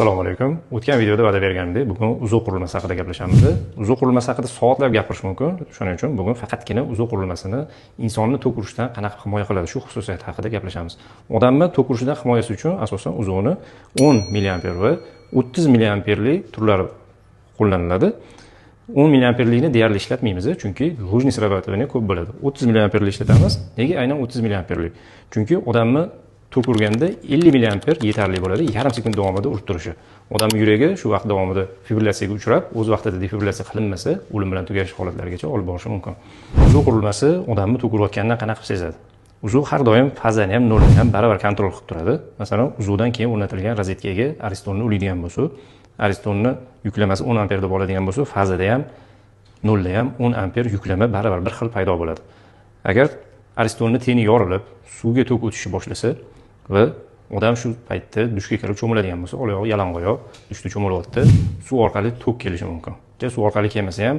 Assalomu alaykum. O'tgan videoda va'da berganimdek, bugun uzuv qurilmasi haqida gaplashamiz. Uzuv qurilmasi haqida soatlab gapirish mumkin. Shuning uchun bugun faqatgina uzuv qurilmasini insonni tok urishidan qanaqa himoya qiladi, shu xususiyat haqida gaplashamiz. Odamni tok urishidan himoyasi uchun asosan uzuvni 10 mA va 30 mAlik turlari qo'llaniladi. 10 mAlikni deyarli ishlatmaymiz, chunki lujniy srabotование ko'p bo'ladi. 30 mAlik ishlatamiz. Nega aynan 30 mAlik? Chunki odamni tok urganda 50 mA yetarli bo'ladi, yarim sekund davomida urib turishi. Odam yuragi shu vaqt davomida fibrillatsiyaga uchrab, o'z vaqtida defibrillatsiya qilinmasa, o'lim bilan tugash holatlargacha olib borishi mumkin. Uzuv qurilmasi odamni tok urayotganidan qanaqa sezadi? Uzuv har doim fazani ham, nolni ham baravar kontrol qilib turadi. Masalan, uzuvdan keyin o'rnatilgan rozetkaga aristonni uliydigan bo'lsa, aristonni yuklamasi 10 amper deb oladigan bo'lsa, fazada ham, nolda ham 10 amper yuklama baravar bir xil paydo bo'ladi. Agar aristonni teni yorilib, suvga tok o'tishni boshlasa va odam shu paytda dushga kirib cho'miladigan bo'lsa, oyog'i yalang'oyoq dushda cho'milyapti, suv orqali tok kelishi mumkin. Suv orqali kelmasa ham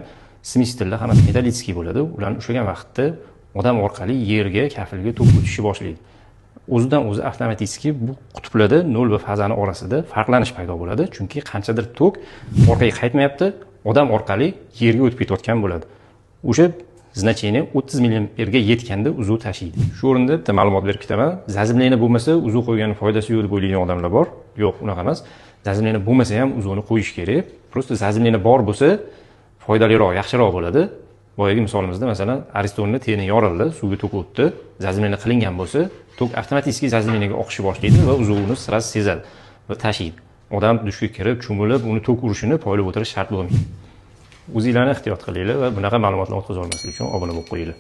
smesителlar hammasi metallitskiy bo'ladi. Ularni ushlagan vaqtda odam orqali yerga, kafilga tok o'tishni boshlaydi. O'zidan o'zi avtomatik bu qutblarda nol va fazani orasida farqlanish paydo bo'ladi, chunki qanchadir tok orqaga qaytmayapti, odam orqali yerga o'tib ketayotgan bo'ladi. O'sha значение 30 mA ga yetganda uzuv tashiydi. Shu o'rinda bitta ma'lumot berib ketaman. Zazimleniya bo'lmasa uzuv qo'ygan foydasi yo'q deb o'ylaydigan odamlar bor. Yo'q, unaqa emas. Zazimleniya bo'lmasa ham uzuvni qo'yish kerak. Prosta zazimleniya bor bo'lsa, foydaliroq, yaxshiroq bo'ladi. Boyagi misolimizda masalan, aristonni teni yorildi, suvga tok o'tdi, zazimleniya qilingan bo'lsa, tok avtomatik zazimleniyaga oqishni boshlaydi va uzuvni sirasi sezadi va tashiydi. Odam dushga kirib, cho'milib, uni tok urishini poylab o'tirish shart bo'lmaydi. O'zinglarni ehtiyot qilinglar va bunaqa ma'lumotlarni o'tkaza olmaslik uchun obuna bo'lib qo'yinglar.